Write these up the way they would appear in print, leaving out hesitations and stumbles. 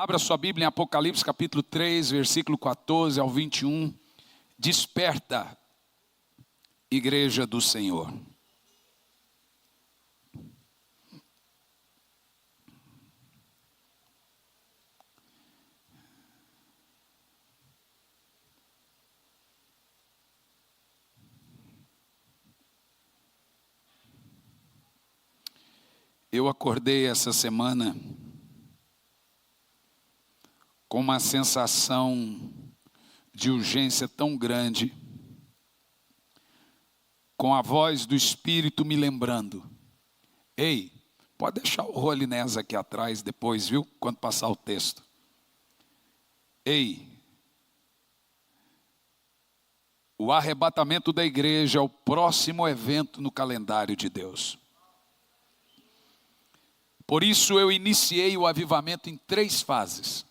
Abra sua Bíblia em Apocalipse capítulo 3, versículo 14 ao 21. Desperta, igreja do Senhor. Eu acordei essa semana com uma sensação de urgência tão grande, com a voz do Espírito me lembrando: ei, pode deixar o Rolinés aqui atrás depois, viu? Quando passar o texto. Ei, o arrebatamento da igreja é o próximo evento no calendário de Deus. Por isso eu iniciei o avivamento em 3 fases.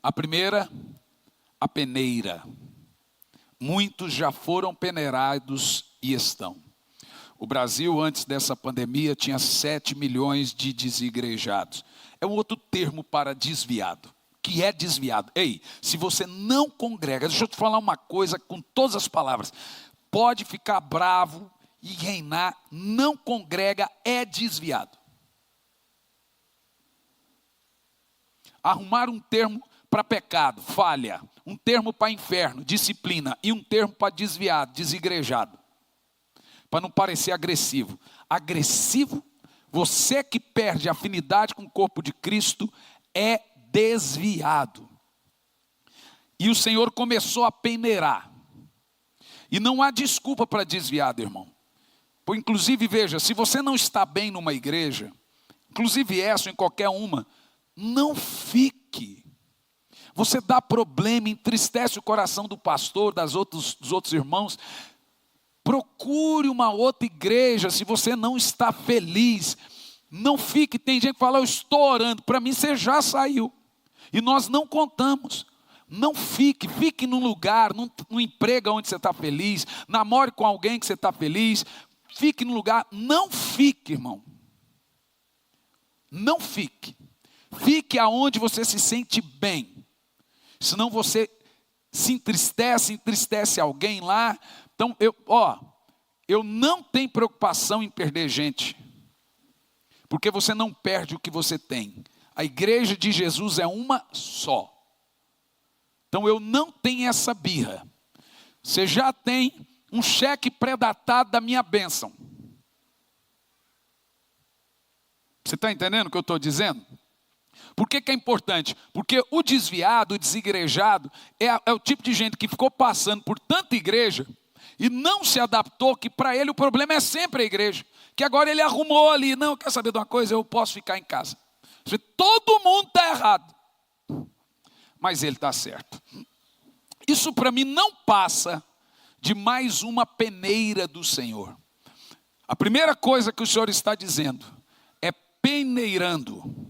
A primeira, a peneira. Muitos já foram peneirados e estão. O Brasil, antes dessa pandemia, tinha 7 milhões de desigrejados. É um outro termo para desviado. Que é desviado. Ei, se você não congrega, deixa eu te falar uma coisa com todas as palavras. Pode ficar bravo e reinar, não congrega, é desviado. Arrumar um termo para pecado, falha. Um termo para inferno, disciplina. E um termo para desviado, desigrejado. Para não parecer agressivo. Agressivo, você que perde afinidade com o corpo de Cristo, é desviado. E o Senhor começou a peneirar. E não há desculpa para desviado, irmão. Inclusive, veja, se você não está bem numa igreja, inclusive essa ou em qualquer uma, não fique. Você dá problema, entristece o coração do pastor, dos outros irmãos. Procure uma outra igreja se você não está feliz. Não fique, tem gente que fala: eu estou orando, para mim você já saiu. E nós não contamos. Não fique num lugar, num emprego onde você está feliz, namore com alguém que você está feliz. Fique no lugar, não fique, irmão. Não fique. Fique aonde você se sente bem. Senão você se entristece alguém lá. Então, eu não tenho preocupação em perder gente. Porque você não perde o que você tem. A igreja de Jesus é uma só. Então, eu não tenho essa birra. Você já tem um cheque pré-datado da minha bênção. Você está entendendo o que eu estou dizendo? Por que é importante? Porque o desviado, o desigrejado, é o tipo de gente que ficou passando por tanta igreja e não se adaptou, que para ele o problema é sempre a igreja. Que agora ele arrumou ali: não, quer saber de uma coisa? Eu posso ficar em casa. Todo mundo está errado, mas ele está certo. Isso para mim não passa de mais uma peneira do Senhor. A primeira coisa que o Senhor está dizendo é peneirando.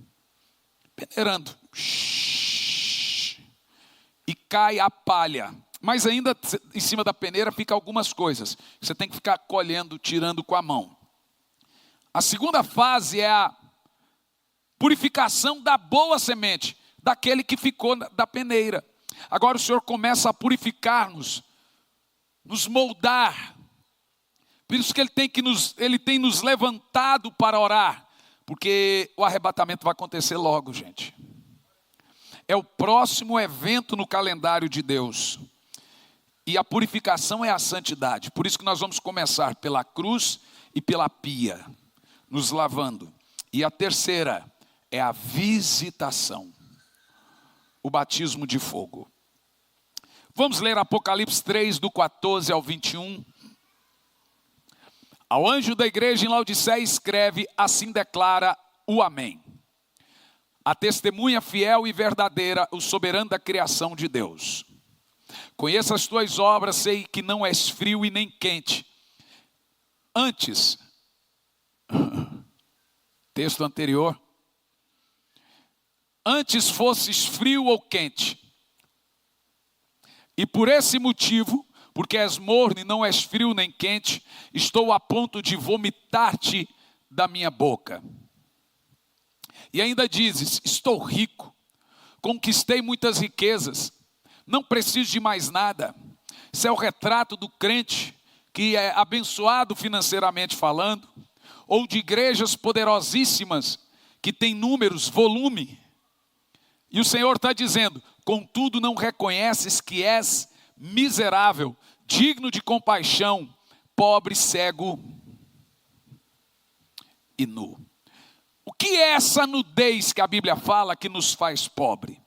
Peneirando. E cai a palha. Mas ainda em cima da peneira fica algumas coisas. Você tem que ficar colhendo, tirando com a mão. A segunda fase é a purificação da boa semente, daquele que ficou da peneira. Agora o Senhor começa a purificar-nos, nos moldar. Por isso que Ele tem nos levantado para orar. Porque o arrebatamento vai acontecer logo, gente. É o próximo evento no calendário de Deus. E a purificação é a santidade. Por isso que nós vamos começar pela cruz e pela pia, nos lavando. E a terceira é a visitação. O batismo de fogo. Vamos ler Apocalipse 3, do 14 ao 21. Ao anjo da igreja em Laodiceia escreve: assim declara o Amém. A testemunha fiel e verdadeira, o soberano da criação de Deus. Conheço as tuas obras, sei que não és frio e nem quente. Antes, texto anterior, antes fosses frio ou quente. E por esse motivo, porque és morno e não és frio nem quente, estou a ponto de vomitar-te da minha boca. E ainda dizes: estou rico, conquistei muitas riquezas, não preciso de mais nada. Isso é o retrato do crente que é abençoado financeiramente falando, ou de igrejas poderosíssimas que têm números, volume. E o Senhor está dizendo: contudo não reconheces que és miserável, digno de compaixão, pobre, cego e nu. O que é essa nudez que a Bíblia fala que nos faz pobre?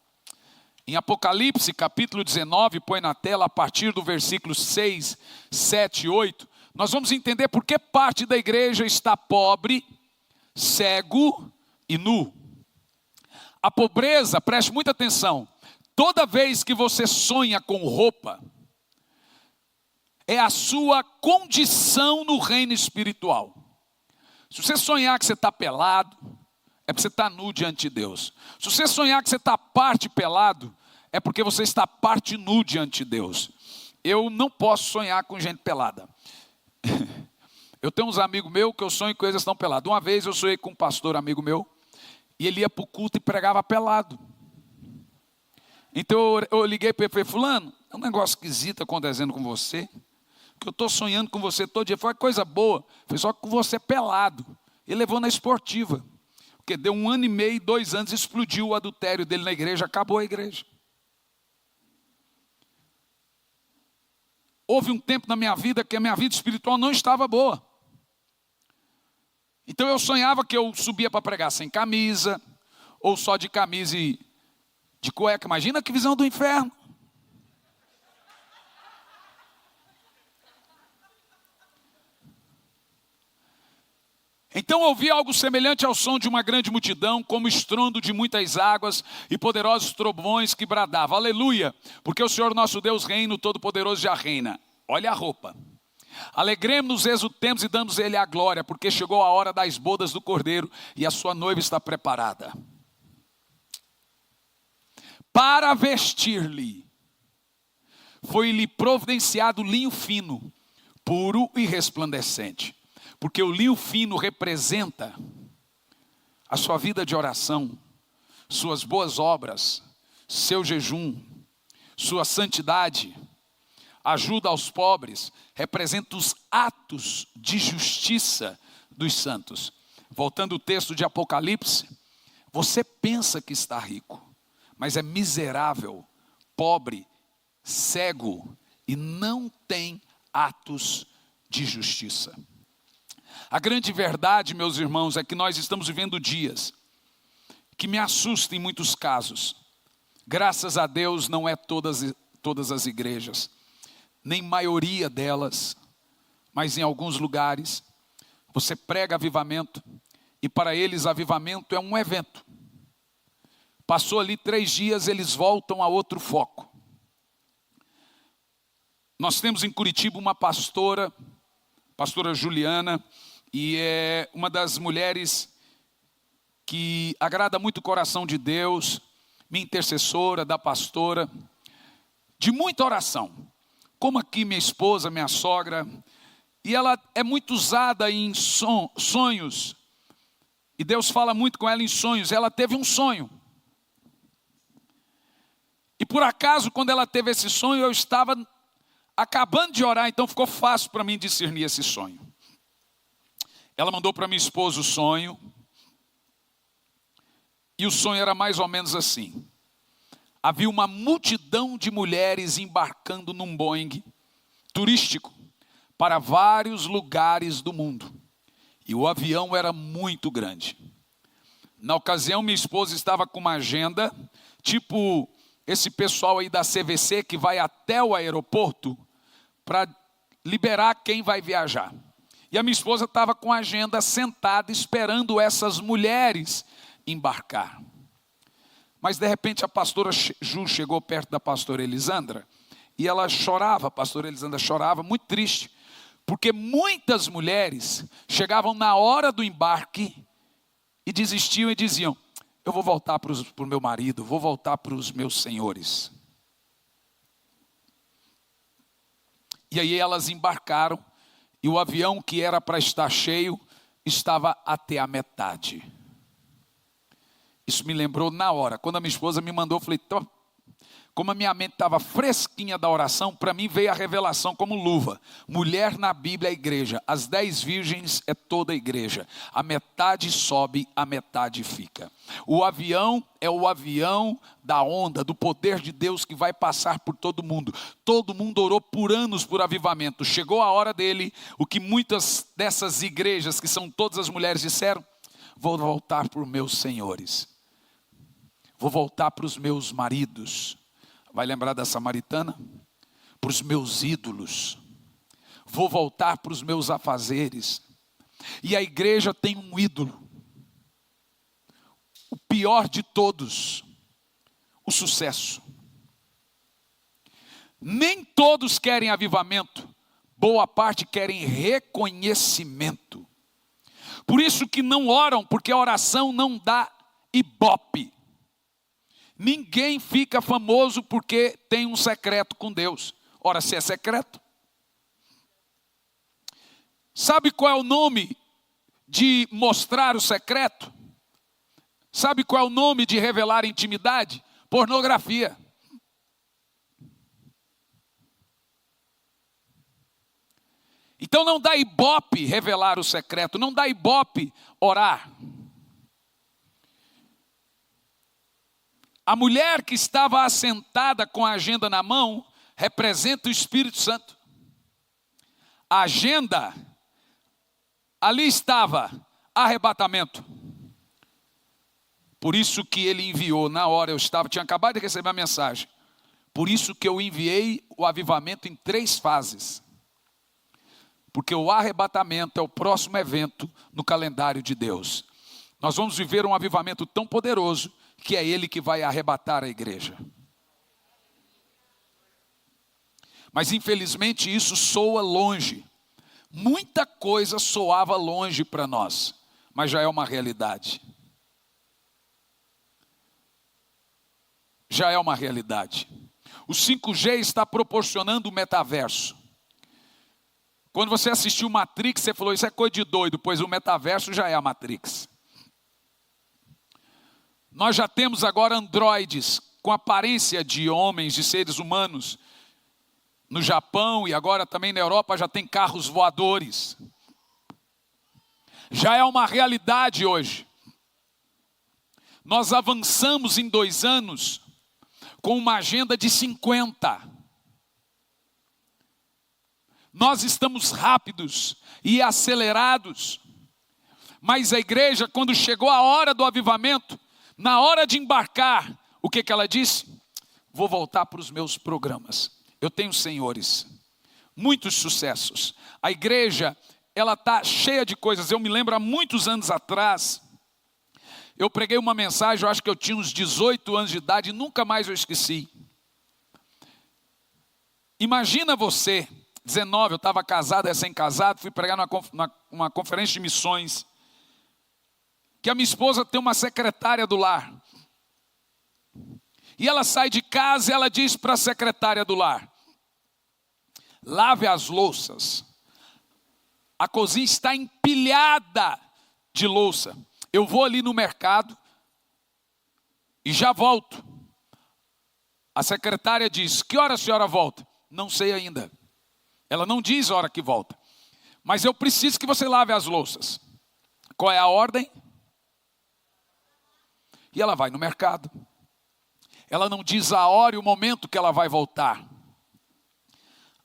Em Apocalipse capítulo 19, põe na tela a partir do versículo 6, 7 e 8, nós vamos entender por que parte da igreja está pobre, cego e nu. A pobreza, preste muita atenção, toda vez que você sonha com roupa, é a sua condição no reino espiritual. Se você sonhar que você está pelado, é porque você está nu diante de Deus. Se você sonhar que você está parte pelado, é porque você está parte nu diante de Deus. Eu não posso sonhar com gente pelada. Eu tenho uns amigos meus que eu sonho com eles estão pelados. Uma vez eu sonhei com um pastor amigo meu, e ele ia para o culto e pregava pelado. Então eu liguei para ele e falei: fulano, é um negócio esquisito acontecendo com você, que eu estou sonhando com você todo dia. Foi uma coisa boa, foi só com você pelado. Ele levou na esportiva, porque deu 1 ano e meio, 2 anos, explodiu o adultério dele na igreja, acabou a igreja. Houve um tempo na minha vida que a minha vida espiritual não estava boa. Então eu sonhava que eu subia para pregar sem camisa, ou só de camisa e de cueca. Imagina que visão do inferno. Então ouvi algo semelhante ao som de uma grande multidão, como estrondo de muitas águas e poderosos trovões que bradavam: aleluia, porque o Senhor nosso Deus reina, o Todo-Poderoso já reina. Olha a roupa. Alegremos-nos, exultemos e damos a Ele a glória, porque chegou a hora das bodas do Cordeiro e a sua noiva está preparada. Para vestir-lhe, foi-lhe providenciado linho fino, puro e resplandecente. Porque o linho fino representa a sua vida de oração, suas boas obras, seu jejum, sua santidade, ajuda aos pobres, representa os atos de justiça dos santos. Voltando ao texto de Apocalipse, você pensa que está rico, mas é miserável, pobre, cego e não tem atos de justiça. A grande verdade, meus irmãos, é que nós estamos vivendo dias que me assustam em muitos casos. Graças a Deus não é todas as igrejas, nem maioria delas, mas em alguns lugares você prega avivamento e para eles avivamento é um evento. Passou ali 3 dias, eles voltam a outro foco. Nós temos em Curitiba uma pastora Juliana, e é uma das mulheres que agrada muito o coração de Deus, minha intercessora, da pastora, de muita oração. Como aqui minha esposa, minha sogra, e ela é muito usada em sonhos, e Deus fala muito com ela em sonhos. Ela teve um sonho, e por acaso quando ela teve esse sonho, eu estava acabando de orar, então ficou fácil para mim discernir esse sonho. Ela mandou para minha esposa o sonho, e o sonho era mais ou menos assim: havia uma multidão de mulheres embarcando num Boeing turístico para vários lugares do mundo, e o avião era muito grande. Na ocasião minha esposa estava com uma agenda, tipo esse pessoal aí da CVC que vai até o aeroporto para liberar quem vai viajar. E a minha esposa estava com a agenda sentada esperando essas mulheres embarcar. Mas de repente a pastora Ju chegou perto da pastora Elisandra e ela chorava, a pastora Elisandra chorava, muito triste, porque muitas mulheres chegavam na hora do embarque e desistiam e diziam: eu vou voltar para o meu marido, vou voltar para os meus senhores. E aí elas embarcaram, e o avião que era para estar cheio, estava até a metade. Isso me lembrou na hora. Quando a minha esposa me mandou, eu falei, como a minha mente estava fresquinha da oração, para mim veio a revelação como luva. Mulher na Bíblia é a igreja. As 10 virgens é toda a igreja. A metade sobe, a metade fica. O avião é o avião da onda, do poder de Deus que vai passar por todo mundo. Todo mundo orou por anos por avivamento. Chegou a hora dele, o que muitas dessas igrejas, que são todas as mulheres, disseram: vou voltar para os meus senhores. Vou voltar para os meus maridos. Vai lembrar da samaritana? Para os meus ídolos. Vou voltar para os meus afazeres. E a igreja tem um ídolo. O pior de todos. O sucesso. Nem todos querem avivamento. Boa parte querem reconhecimento. Por isso que não oram, porque a oração não dá ibope. Ninguém fica famoso porque tem um secreto com Deus. Ora, se é secreto. Sabe qual é o nome de mostrar o secreto? Sabe qual é o nome de revelar intimidade? Pornografia. Então não dá ibope revelar o secreto, não dá ibope orar. A mulher que estava assentada com a agenda na mão, representa o Espírito Santo. A agenda, ali estava, arrebatamento. Por isso que ele enviou, na hora tinha acabado de receber a mensagem. Por isso que eu enviei o avivamento em 3 fases. Porque o arrebatamento é o próximo evento no calendário de Deus. Nós vamos viver um avivamento tão poderoso, que é Ele que vai arrebatar a igreja. Mas infelizmente isso soa longe. Muita coisa soava longe para nós, mas já é uma realidade. Já é uma realidade. O 5G está proporcionando o metaverso. Quando você assistiu Matrix, você falou, isso é coisa de doido, pois o metaverso já é a Matrix. Nós já temos agora androides com aparência de homens, de seres humanos. No Japão e agora também na Europa já tem carros voadores. Já é uma realidade hoje. Nós avançamos em 2 anos com uma agenda de 50. Nós estamos rápidos e acelerados. Mas a igreja, quando chegou a hora do avivamento, na hora de embarcar, o que ela disse? Vou voltar para os meus programas. Eu tenho senhores, muitos sucessos. A igreja, ela está cheia de coisas. Eu me lembro há muitos anos atrás, eu preguei uma mensagem, eu acho que eu tinha uns 18 anos de idade e nunca mais eu esqueci. Imagina você, 19, eu estava casado, recém-casado, fui pregar numa conferência de missões, que a minha esposa tem uma secretária do lar. E ela sai de casa e ela diz para a secretária do lar: lave as louças. A cozinha está empilhada de louça. Eu vou ali no mercado e já volto. A secretária diz: que hora a senhora volta? Não sei ainda. Ela não diz a hora que volta. Mas eu preciso que você lave as louças. Qual é a ordem? E ela vai no mercado. Ela não diz a hora e o momento que ela vai voltar.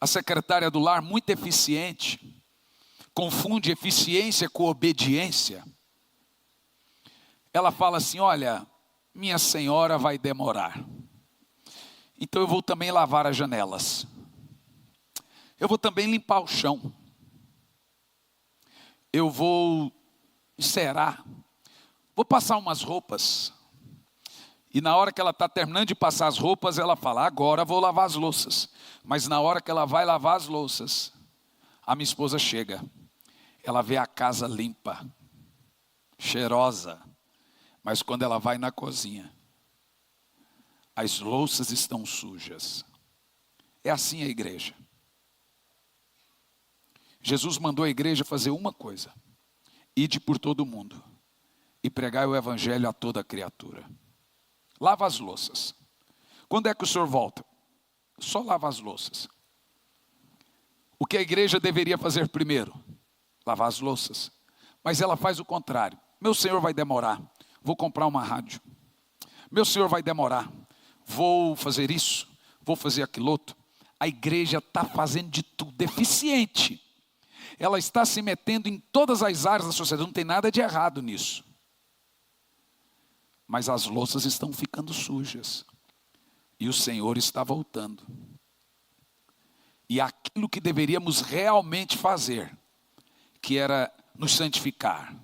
A secretária do lar, muito eficiente, confunde eficiência com obediência. Ela fala assim: olha, minha senhora vai demorar. Então eu vou também lavar as janelas. Eu vou também limpar o chão. Eu vou encerar. Vou passar umas roupas. E na hora que ela está terminando de passar as roupas, ela fala: agora vou lavar as louças. Mas na hora que ela vai lavar as louças, a minha esposa chega. Ela vê a casa limpa, cheirosa. Mas quando ela vai na cozinha, as louças estão sujas. É assim a igreja. Jesus mandou a igreja fazer uma coisa: ide por todo mundo e pregai o evangelho a toda criatura. Lava as louças. Quando é que o senhor volta? Só lava as louças. O que a igreja deveria fazer primeiro? Lavar as louças. Mas ela faz o contrário. Meu senhor vai demorar, vou comprar uma rádio. Meu senhor vai demorar, vou fazer isso, vou fazer aquilo outro. A igreja está fazendo de tudo, deficiente. Ela está se metendo em todas as áreas da sociedade, não tem nada de errado nisso. Mas as louças estão ficando sujas. E o Senhor está voltando. E aquilo que deveríamos realmente fazer, que era nos santificar,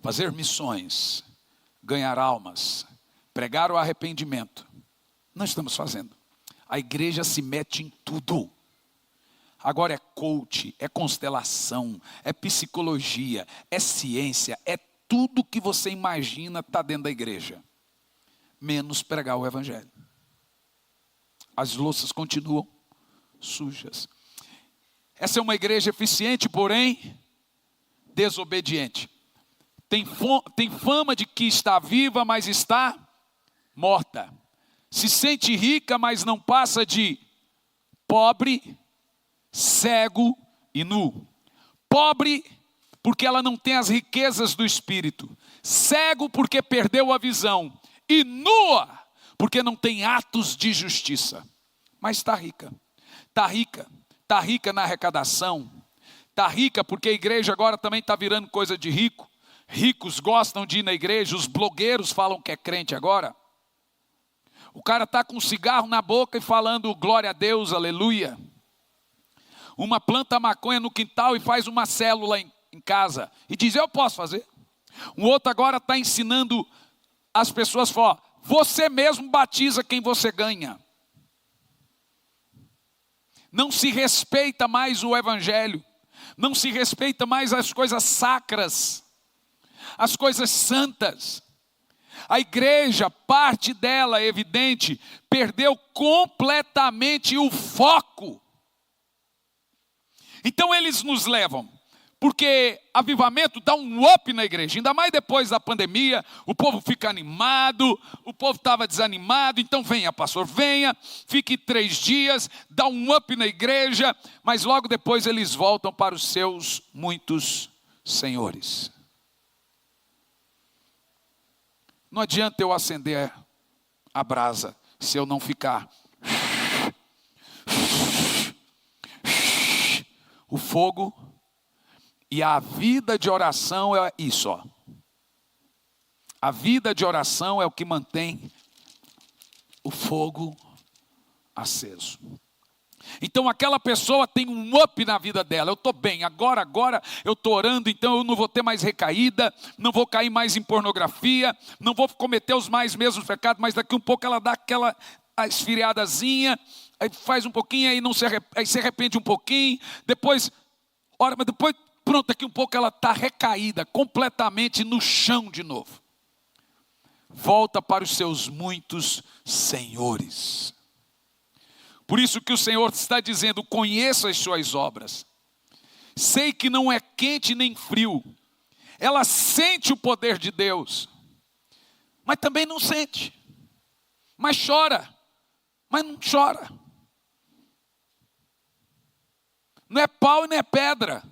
fazer missões, ganhar almas, pregar o arrependimento, não estamos fazendo. A igreja se mete em tudo. Agora é coach, é constelação, é psicologia, é ciência, é tudo que você imagina está dentro da igreja. Menos pregar o evangelho. As louças continuam sujas. Essa é uma igreja eficiente, porém desobediente. Tem fama de que está viva, mas está morta. Se sente rica, mas não passa de pobre, cego e nu. Pobre porque ela não tem as riquezas do espírito. Cego porque perdeu a visão. E nua porque não tem atos de justiça. Mas está rica. Está rica. Está rica na arrecadação. Está rica porque a igreja agora também está virando coisa de rico. Ricos gostam de ir na igreja. Os blogueiros falam que é crente agora. O cara está com um cigarro na boca e falando glória a Deus, aleluia. Uma planta maconha no quintal e faz uma célula em casa. E diz, eu posso fazer. Um outro agora está ensinando as pessoas, fala, você mesmo batiza quem você ganha. Não se respeita mais o evangelho. Não se respeita mais as coisas sacras. As coisas santas. A igreja, parte dela, é evidente, perdeu completamente o foco. Então eles nos levam, porque avivamento dá um up na igreja, ainda mais depois da pandemia, o povo fica animado, o povo estava desanimado, então venha pastor, venha, fique 3 dias, dá um up na igreja, mas logo depois eles voltam para os seus muitos senhores. Não adianta eu acender a brasa se eu não ficar. O fogo e a vida de oração é isso, ó. A vida de oração é o que mantém o fogo aceso. Então aquela pessoa tem um up na vida dela. Eu estou bem, agora eu estou orando, então eu não vou ter mais recaída, não vou cair mais em pornografia, não vou cometer os mais mesmos pecados, mas daqui um pouco ela dá aquela esfriadazinha, aí faz um pouquinho, aí se arrepende um pouquinho, depois, ora, mas depois, pronto, daqui um pouco ela está recaída, completamente no chão de novo. Volta para os seus muitos senhores. Por isso que o Senhor está dizendo, conheço as suas obras. Sei que não é quente nem frio. Ela sente o poder de Deus. Mas também não sente. Mas chora. Mas não chora. Não é pau e não é pedra.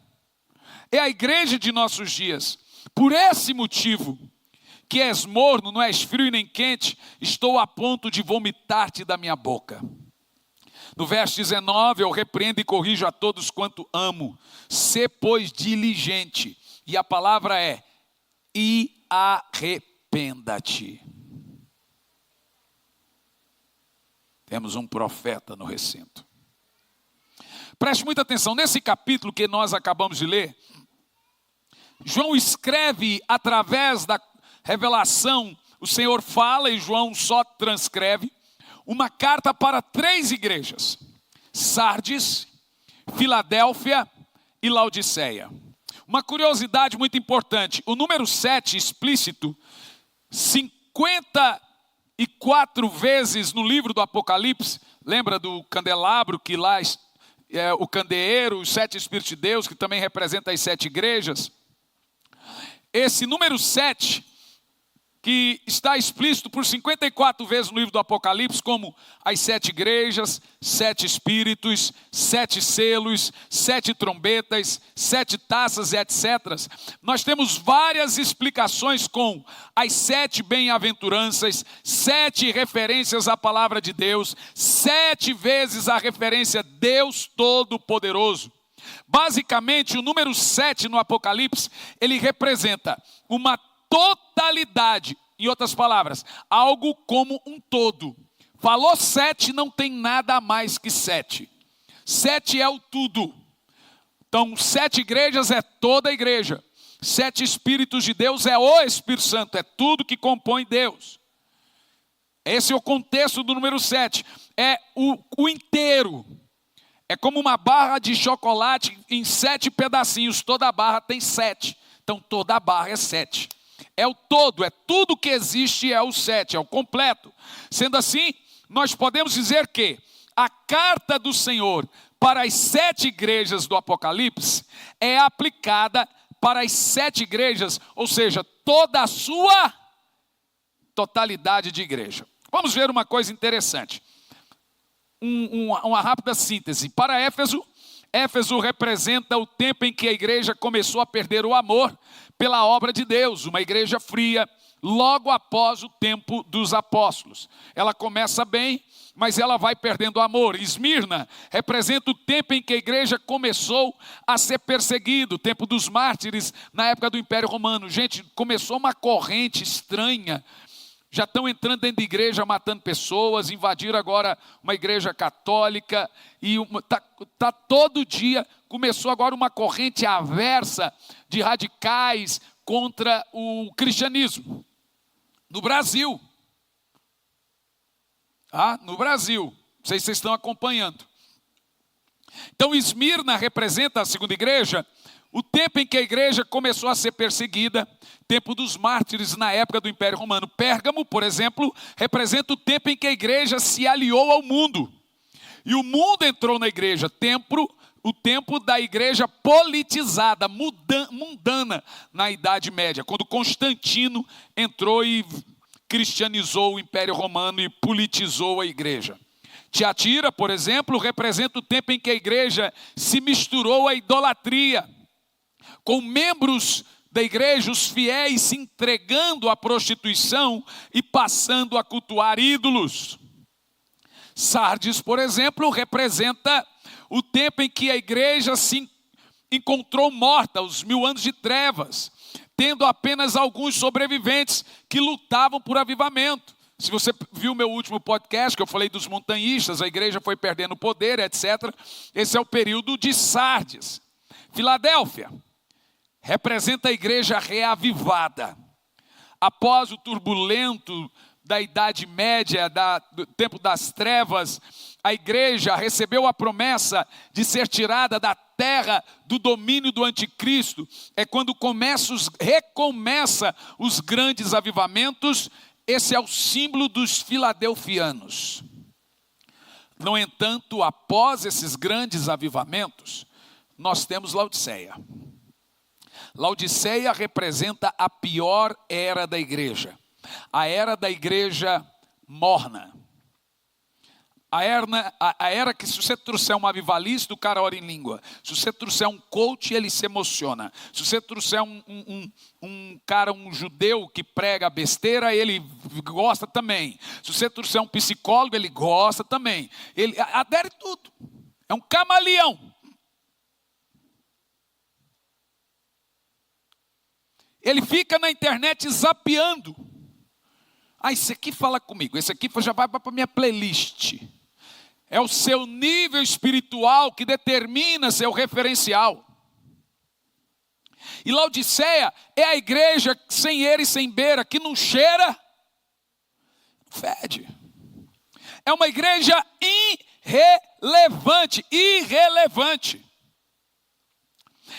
É a igreja de nossos dias. Por esse motivo, que és morno, não és frio e nem quente, estou a ponto de vomitar-te da minha boca. No verso 19, eu repreendo e corrijo a todos quanto amo. Sê, pois, diligente. E a palavra é, e arrependa-te. Temos um profeta no recinto. Preste muita atenção. Nesse capítulo que nós acabamos de ler, João escreve através da revelação. O Senhor fala e João só transcreve. Uma carta para 3 igrejas, Sardes, Filadélfia e Laodiceia. Uma curiosidade muito importante, o número 7 explícito, 54 vezes no livro do Apocalipse, lembra do candelabro que lá é o candeeiro, os 7 Espíritos de Deus, que também representa as 7 igrejas. esse número 7, que está explícito por 54 vezes no livro do Apocalipse, como as 7 igrejas, 7 espíritos, 7 selos, 7 trombetas, 7 taças, etc. Nós temos várias explicações com as 7 bem-aventuranças, 7 referências à palavra de Deus, 7 vezes a referência Deus Todo-Poderoso. Basicamente, o número 7 no Apocalipse, ele representa uma totalidade, em outras palavras, algo como um todo. Falou 7, não tem nada a mais que 7. 7 é o tudo. Então, 7 igrejas é toda a igreja. 7 Espíritos de Deus é o Espírito Santo, é tudo que compõe Deus. Esse é o contexto do número 7. É o inteiro. É como uma barra de chocolate em 7 pedacinhos. Toda a barra tem 7. Então, toda a barra é 7. É o todo, é tudo que existe, é o 7, é o completo. Sendo assim, nós podemos dizer que a carta do Senhor para as 7 igrejas do Apocalipse é aplicada para as 7 igrejas, ou seja, toda a sua totalidade de igreja. Vamos ver uma coisa interessante. Uma rápida síntese. Para Éfeso, Éfeso representa o tempo em que a igreja começou a perder o amor pela obra de Deus, uma igreja fria, logo após o tempo dos apóstolos. Ela começa bem, mas ela vai perdendo o amor. Esmirna representa o tempo em que a igreja começou a ser perseguida, o tempo dos mártires na época do Império Romano. Gente, começou uma corrente estranha. Já estão entrando dentro da igreja, matando pessoas, invadiram agora uma igreja católica, e tá todo dia, começou agora uma corrente aversa de radicais contra o cristianismo. No Brasil. No Brasil. Não sei se vocês estão acompanhando. Então, Esmirna representa a segunda igreja, o tempo em que a igreja começou a ser perseguida, tempo dos mártires na época do Império Romano. Pérgamo, por exemplo, representa o tempo em que a igreja se aliou ao mundo. E o mundo entrou na igreja, o tempo da igreja politizada, mundana na Idade Média, quando Constantino entrou e cristianizou o Império Romano e politizou a igreja. Tiatira, por exemplo, representa o tempo em que a igreja se misturou à idolatria, com membros da igreja, os fiéis, se entregando à prostituição e passando a cultuar ídolos. Sardes, por exemplo, representa o tempo em que a igreja se encontrou morta, os 1000 anos de trevas, tendo apenas alguns sobreviventes que lutavam por avivamento. Se você viu meu último podcast, que eu falei dos montanhistas, a igreja foi perdendo poder, etc. Esse é o período de Sardes. Filadélfia representa a igreja reavivada. Após o turbulento da Idade Média, do tempo das trevas, a igreja recebeu a promessa de ser tirada da terra do domínio do anticristo. É quando recomeça os grandes avivamentos. Esse é o símbolo dos filadelfianos. No entanto, após esses grandes avivamentos, nós temos Laodiceia. Laodiceia representa a pior era da igreja. A era da igreja morna. A era que, se você trouxer um avivalista, o cara ora em língua. Se você trouxer um coach, ele se emociona. Se você trouxer um judeu que prega besteira, ele gosta também. Se você trouxer um psicólogo, ele gosta também. Ele adere tudo. É um camaleão. Ele fica na internet zapeando. Esse aqui fala comigo, esse aqui já vai para a minha playlist. É o seu nível espiritual que determina seu referencial. E Laodiceia é a igreja sem eira e sem beira, que não cheira, fede. É uma igreja irrelevante.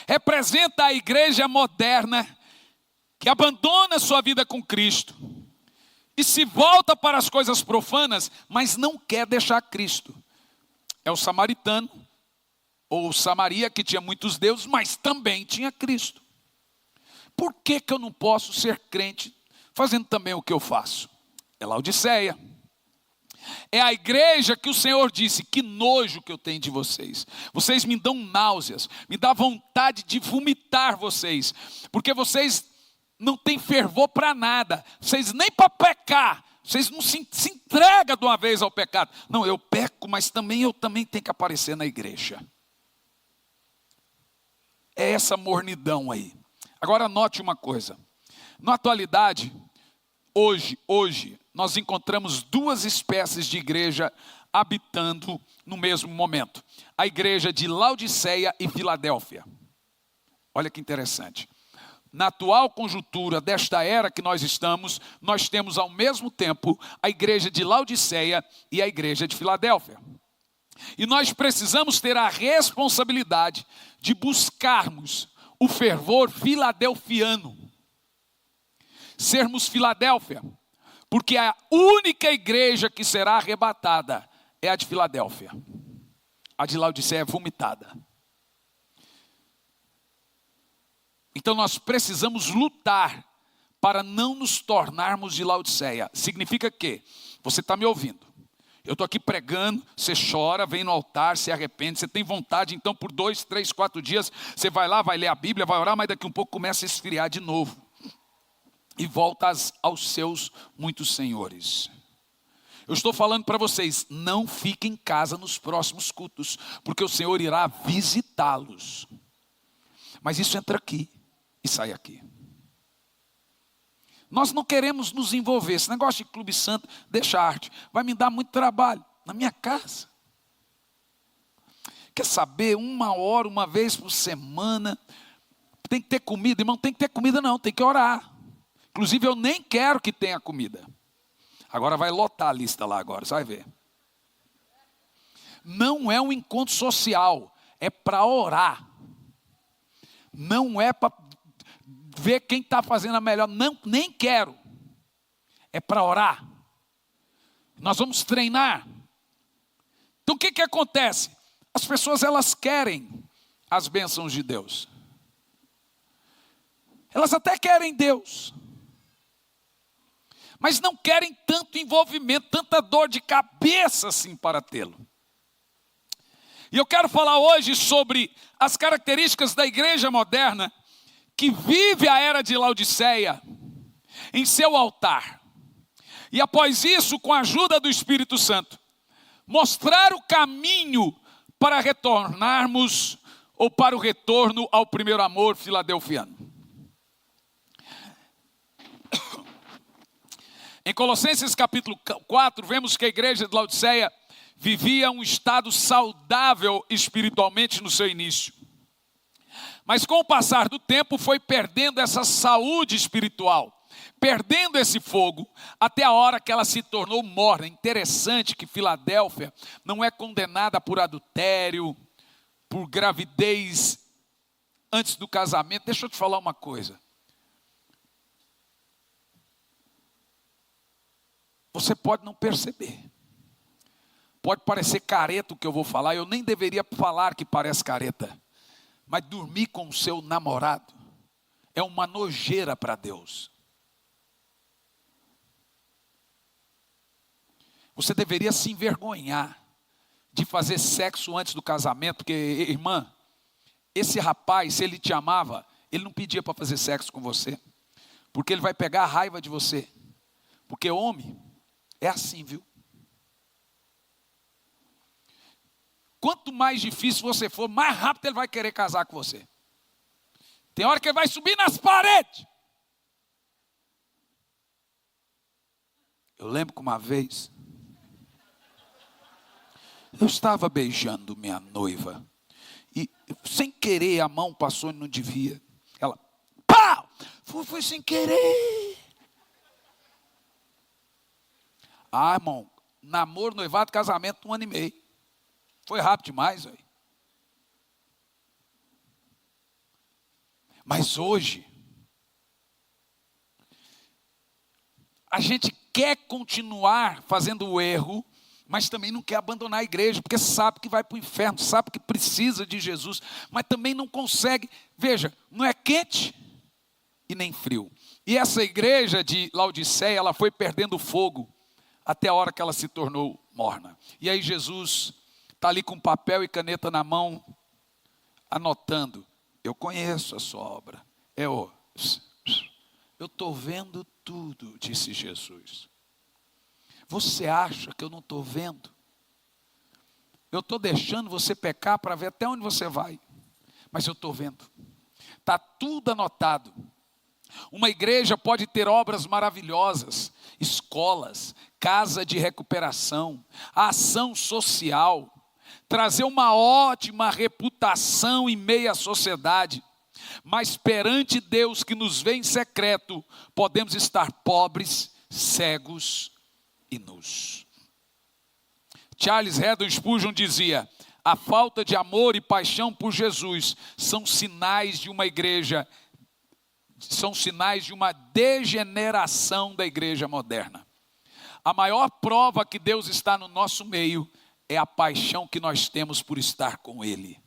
Representa a igreja moderna, que abandona sua vida com Cristo e se volta para as coisas profanas, mas não quer deixar Cristo. É o samaritano, ou Samaria, que tinha muitos deuses, mas também tinha Cristo. Por que que eu não posso ser crente fazendo também o que eu faço? É Laodiceia. É a igreja que o Senhor disse: que nojo que eu tenho de vocês. Vocês me dão náuseas, me dá vontade de vomitar vocês, porque vocês não têm fervor para nada, vocês nem para pecar, vocês não se entregam de uma vez ao pecado. Não, eu peco, mas eu também tenho que aparecer na igreja. É essa mornidão aí. Agora note uma coisa. Na atualidade, hoje, nós encontramos duas espécies de igreja habitando no mesmo momento. A igreja de Laodiceia e Filadélfia. Olha que interessante. Na atual conjuntura desta era que nós estamos, nós temos ao mesmo tempo a igreja de Laodiceia e a igreja de Filadélfia. E nós precisamos ter a responsabilidade de buscarmos o fervor filadelfiano. Sermos Filadélfia. Porque a única igreja que será arrebatada é a de Filadélfia. A de Laodiceia é vomitada. Então nós precisamos lutar para não nos tornarmos de Laodiceia. Significa que você está me ouvindo. Eu estou aqui pregando, você chora, vem no altar, se arrepende, você tem vontade, então por 2, 3, 4 dias, você vai lá, vai ler a Bíblia, vai orar, mas daqui um pouco começa a esfriar de novo. E volta aos seus muitos senhores. Eu estou falando para vocês, não fiquem em casa nos próximos cultos, porque o Senhor irá visitá-los. Mas isso entra aqui e sai aqui. Nós não queremos nos envolver. Esse negócio de clube santo, deixa a arte. Vai me dar muito trabalho na minha casa. Quer saber? 1 hora, uma vez por semana. Tem que ter comida. Irmão, tem que ter comida não, tem que orar. Inclusive eu nem quero que tenha comida. Agora vai lotar a lista lá agora, você vai ver. Não é um encontro social, é para orar. Não é para ver quem está fazendo a melhor, não, nem quero. É para orar. Nós vamos treinar. Então o que acontece? As pessoas elas querem as bênçãos de Deus. Elas até querem Deus. Mas não querem tanto envolvimento, tanta dor de cabeça assim para tê-lo. E eu quero falar hoje sobre as características da igreja moderna que vive a era de Laodiceia em seu altar. E após isso, com a ajuda do Espírito Santo, mostrar o caminho para retornarmos ou para o retorno ao primeiro amor filadelfiano. Em Colossenses capítulo 4, vemos que a igreja de Laodiceia vivia um estado saudável espiritualmente no seu início. Mas com o passar do tempo foi perdendo essa saúde espiritual, perdendo esse fogo, até a hora que ela se tornou morna. Interessante que Filadélfia não é condenada por adultério, por gravidez antes do casamento. Deixa eu te falar uma coisa. Você pode não perceber. Pode parecer careta o que eu vou falar. Eu nem deveria falar que parece careta. Mas dormir com o seu namorado é uma nojeira para Deus. Você deveria se envergonhar de fazer sexo antes do casamento. Porque, irmã, esse rapaz, se ele te amava, ele não pedia para fazer sexo com você. Porque ele vai pegar a raiva de você. Porque homem é assim, viu? Quanto mais difícil você for, mais rápido ele vai querer casar com você. Tem hora que ele vai subir nas paredes. Eu lembro que uma vez, eu estava beijando minha noiva. E sem querer a mão passou e não devia. Ela, pau! Foi sem querer. Ah, irmão, namoro, noivado, casamento, 1 ano e meio. Foi rápido demais, véio. Mas hoje, a gente quer continuar fazendo o erro, mas também não quer abandonar a igreja, porque sabe que vai para o inferno, sabe que precisa de Jesus, mas também não consegue. Veja, não é quente e nem frio. E essa igreja de Laodiceia, ela foi perdendo fogo até a hora que ela se tornou morna. E aí Jesus está ali com papel e caneta na mão, anotando. Eu conheço a sua obra. Eu estou vendo tudo, disse Jesus. Você acha que eu não estou vendo? Eu estou deixando você pecar para ver até onde você vai. Mas eu estou vendo. Está tudo anotado. Uma igreja pode ter obras maravilhosas, escolas, casa de recuperação, ação social, trazer uma ótima reputação em meio à sociedade, mas perante Deus que nos vê em secreto, podemos estar pobres, cegos e nus. Charles Haddon Spurgeon dizia: a falta de amor e paixão por Jesus são sinais de uma igreja, são sinais de uma degeneração da igreja moderna. A maior prova que Deus está no nosso meio é a paixão que nós temos por estar com Ele.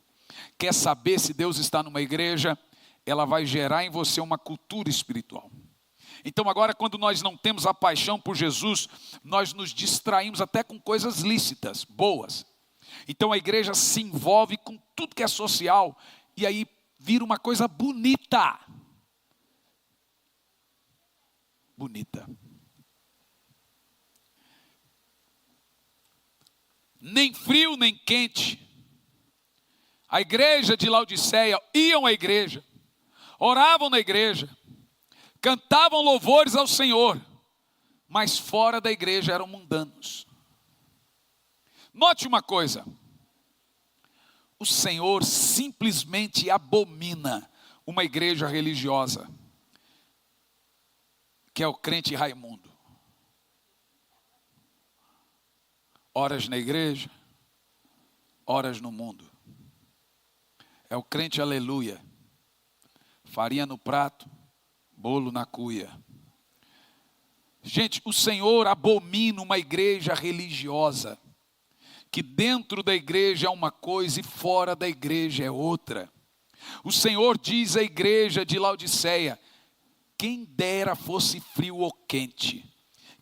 Quer saber se Deus está numa igreja? Ela vai gerar em você uma cultura espiritual. Então agora, quando nós não temos a paixão por Jesus, nós nos distraímos até com coisas lícitas, boas. Então a igreja se envolve com tudo que é social, e aí vira uma coisa bonita. Bonita. Nem frio, nem quente. A igreja de Laodiceia iam à igreja, oravam na igreja, cantavam louvores ao Senhor, mas fora da igreja eram mundanos. Note uma coisa: o Senhor simplesmente abomina uma igreja religiosa, que é o crente Raimundo. Horas na igreja, horas no mundo. É o crente aleluia. Farinha no prato, bolo na cuia. Gente, o Senhor abomina uma igreja religiosa, que dentro da igreja é uma coisa e fora da igreja é outra. O Senhor diz à igreja de Laodiceia: quem dera fosse frio ou quente,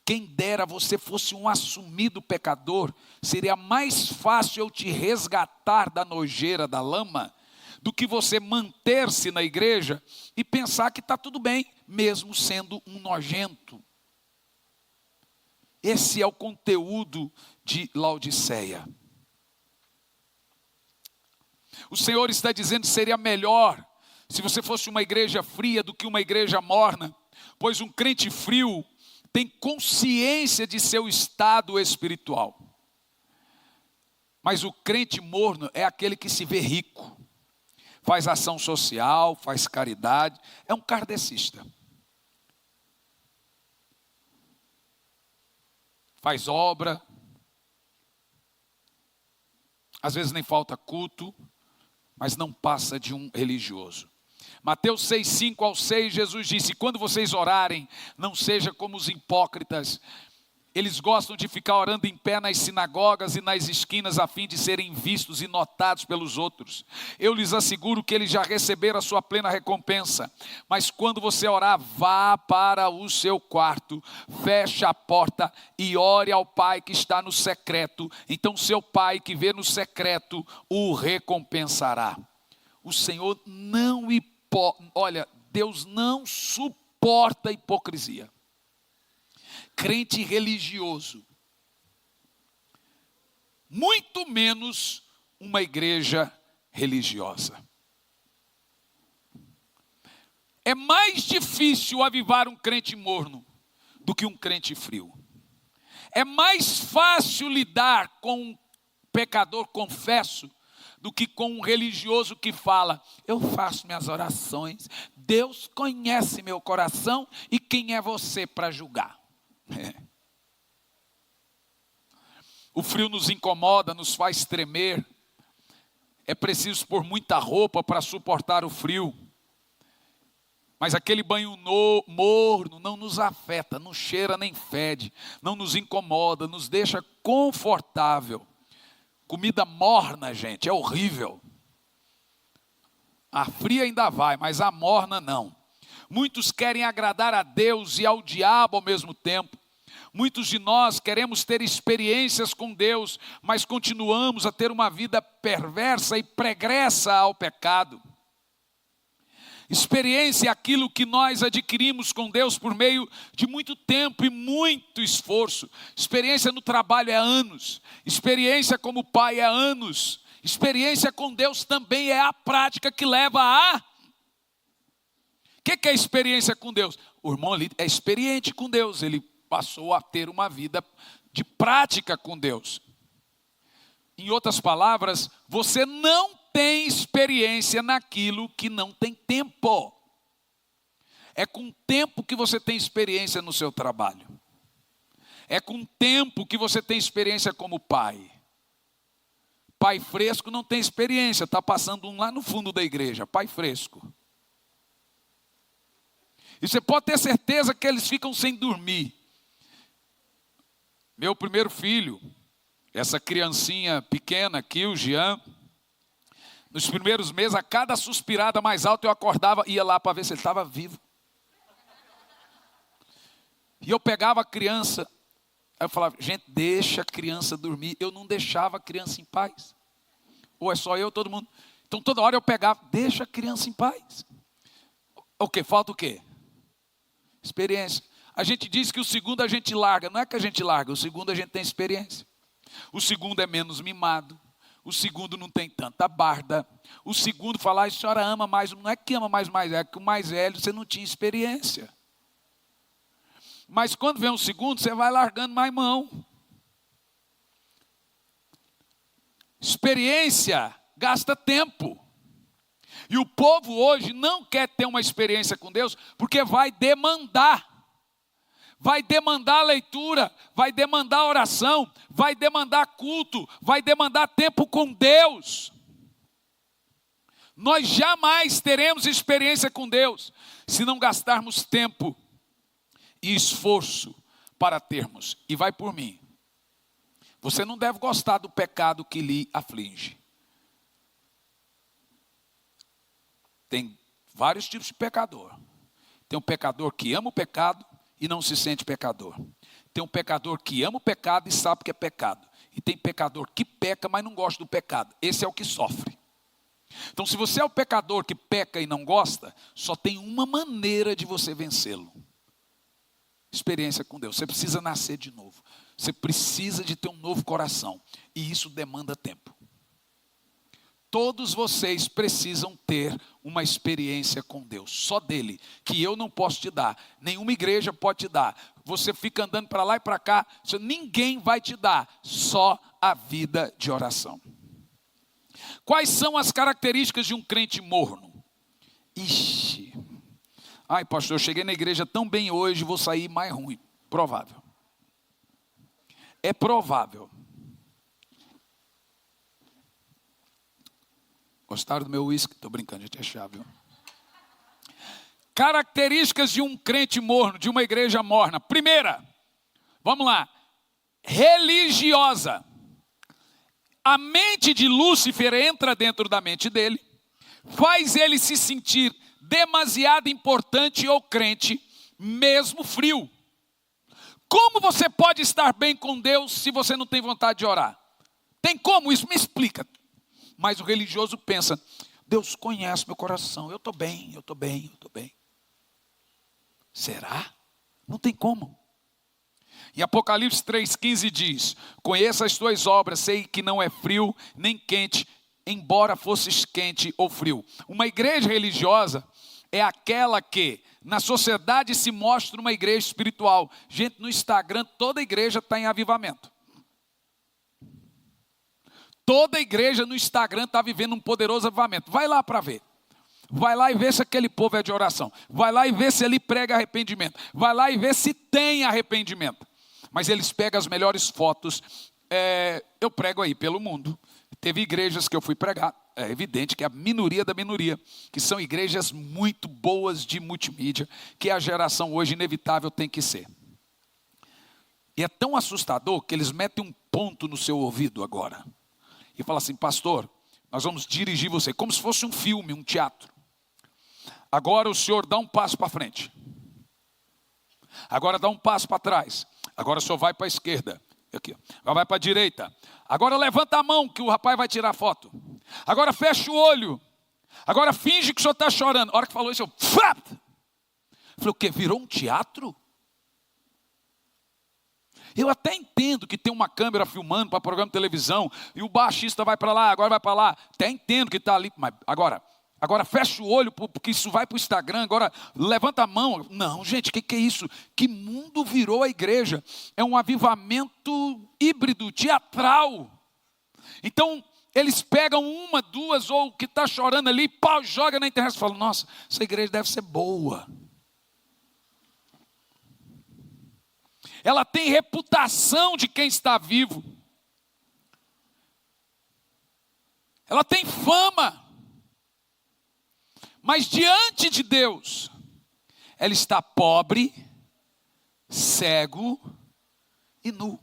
quem dera você fosse um assumido pecador, seria mais fácil eu te resgatar da nojeira, da lama, do que você manter-se na igreja e pensar que está tudo bem, mesmo sendo um nojento. Esse é o conteúdo de Laodiceia. O Senhor está dizendo que seria melhor se você fosse uma igreja fria do que uma igreja morna, pois um crente frio tem consciência de seu estado espiritual. Mas o crente morno é aquele que se vê rico, faz ação social, faz caridade, é um kardecista. Faz obra, às vezes nem falta culto, mas não passa de um religioso. Mateus 6, 5 ao 6, Jesus disse: quando vocês orarem, não seja como os hipócritas. Eles gostam de ficar orando em pé nas sinagogas e nas esquinas, a fim de serem vistos e notados pelos outros. Eu lhes asseguro que eles já receberam a sua plena recompensa. Mas quando você orar, vá para o seu quarto, feche a porta e ore ao Pai que está no secreto. Então seu Pai que vê no secreto o recompensará. O Senhor não olha, Deus não suporta hipocrisia. Crente religioso, muito menos uma igreja religiosa. É mais difícil avivar um crente morno do que um crente frio. É mais fácil lidar com um pecador confesso do que com um religioso que fala: eu faço minhas orações, Deus conhece meu coração, e quem é você para julgar? O frio nos incomoda, nos faz tremer. É preciso pôr muita roupa para suportar o frio. Mas aquele banho morno não nos afeta, não cheira nem fede, não nos incomoda, nos deixa confortável. Comida morna, gente, é horrível. A fria ainda vai, mas a morna não. Muitos querem agradar a Deus e ao diabo ao mesmo tempo. Muitos de nós queremos ter experiências com Deus, mas continuamos a ter uma vida perversa e pregressa ao pecado. Experiência é aquilo que nós adquirimos com Deus por meio de muito tempo e muito esforço. Experiência no trabalho é anos. Experiência como pai é anos. Experiência com Deus também é a prática que leva a... O que é experiência com Deus? O irmão ali é experiente com Deus. Ele passou a ter uma vida de prática com Deus. Em outras palavras, você não tem experiência naquilo que não tem tempo. É com tempo que você tem experiência no seu trabalho. É com tempo que você tem experiência como pai. Pai fresco não tem experiência, está passando um lá no fundo da igreja, pai fresco. E você pode ter certeza que eles ficam sem dormir. Meu primeiro filho, essa criancinha pequena aqui, o Jean, nos primeiros meses, a cada suspirada mais alta eu acordava, ia lá para ver se ele estava vivo. E eu pegava a criança, aí eu falava, gente, deixa a criança dormir. Eu não deixava a criança em paz. Ou é só eu, todo mundo. Então toda hora eu pegava, deixa a criança em paz. O quê? Falta o quê? Experiência. A gente diz que o segundo a gente larga. Não é que a gente larga, o segundo a gente tem experiência. O segundo é menos mimado. O segundo não tem tanta barda. O segundo fala, a senhora ama mais. Não é que ama mais, é que o mais velho você não tinha experiência. Mas quando vem o segundo, você vai largando mais mão. Experiência gasta tempo. E o povo hoje não quer ter uma experiência com Deus, porque vai demandar. Vai demandar leitura, vai demandar oração, vai demandar culto, vai demandar tempo com Deus. Nós jamais teremos experiência com Deus se não gastarmos tempo e esforço para termos. E vai por mim. Você não deve gostar do pecado que lhe aflige. Tem vários tipos de pecador. Tem um pecador que ama o pecado e não se sente pecador. Tem um pecador que ama o pecado e sabe que é pecado. E tem pecador que peca, mas não gosta do pecado. Esse é o que sofre. Então, se você é o pecador que peca e não gosta, só tem uma maneira de você vencê-lo. Experiência com Deus. Você precisa nascer de novo. Você precisa de ter um novo coração. E isso demanda tempo. Todos vocês precisam ter uma experiência com Deus. Só dele. Que eu não posso te dar. Nenhuma igreja pode te dar. Você fica andando para lá e para cá. Ninguém vai te dar. Só a vida de oração. Quais são as características de um crente morno? Ixi. Ai, pastor, eu cheguei na igreja tão bem hoje, vou sair mais ruim. Provável. É provável. Gostaram do meu uísque? Estou brincando, gente, é chave. Viu? Características de um crente morno, de uma igreja morna. Primeira, vamos lá. Religiosa. A mente de Lúcifer entra dentro da mente dele, faz ele se sentir demasiado importante ou crente, mesmo frio. Como você pode estar bem com Deus se você não tem vontade de orar? Tem como isso? Me explica. Mas o religioso pensa, Deus conhece meu coração, eu estou bem, eu estou bem, eu estou bem. Será? Não tem como. Em Apocalipse 3,15 diz, conheça as tuas obras, sei que não é frio nem quente, embora fosses quente ou frio. Uma igreja religiosa é aquela que na sociedade se mostra uma igreja espiritual. Gente, no Instagram toda igreja está em avivamento. Toda igreja no Instagram está vivendo um poderoso avivamento. Vai lá para ver. Vai lá e vê se aquele povo é de oração. Vai lá e vê se ele prega arrependimento. Vai lá e vê se tem arrependimento. Mas eles pegam as melhores fotos. Eu prego aí pelo mundo. Teve igrejas que eu fui pregar. É evidente que é a minoria da minoria. Que são igrejas muito boas de multimídia. Que a geração hoje inevitável tem que ser. E é tão assustador que eles metem um ponto no seu ouvido agora. E fala assim, pastor, nós vamos dirigir você. Como se fosse um filme, um teatro. Agora o senhor dá um passo para frente. Agora dá um passo para trás. Agora o senhor vai para a esquerda. Aqui. Agora vai para a direita. Agora levanta a mão que o rapaz vai tirar foto. Agora fecha o olho. Agora finge que o senhor está chorando. A hora que falou isso, eu falei, o quê? Virou um teatro? Eu até entendo que tem uma câmera filmando para programa de televisão. E o baixista vai para lá, agora vai para lá. Até entendo que está ali. Mas agora fecha o olho, porque isso vai para o Instagram. Agora levanta a mão. Não, gente, o que é isso? Que mundo virou a igreja? É um avivamento híbrido, teatral. Então, eles pegam uma, duas, ou o que está chorando ali, pau, joga na internet e falam, nossa, essa igreja deve ser boa. Ela tem reputação de quem está vivo. Ela tem fama. Mas diante de Deus, ela está pobre, cego e nu.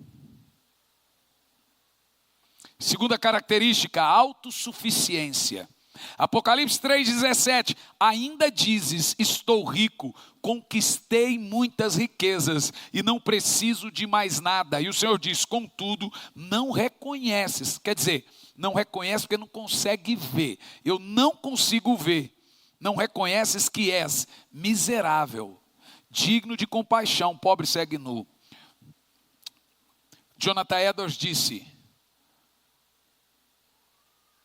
Segunda característica, autossuficiência. Apocalipse 3,17, ainda dizes, estou rico, conquistei muitas riquezas e não preciso de mais nada. E o Senhor diz, contudo, não reconheces. Quer dizer, não reconhece porque não consegue ver. Eu não consigo ver. Não reconheces que és miserável, digno de compaixão, pobre, cego e nu. Jonathan Edwards disse,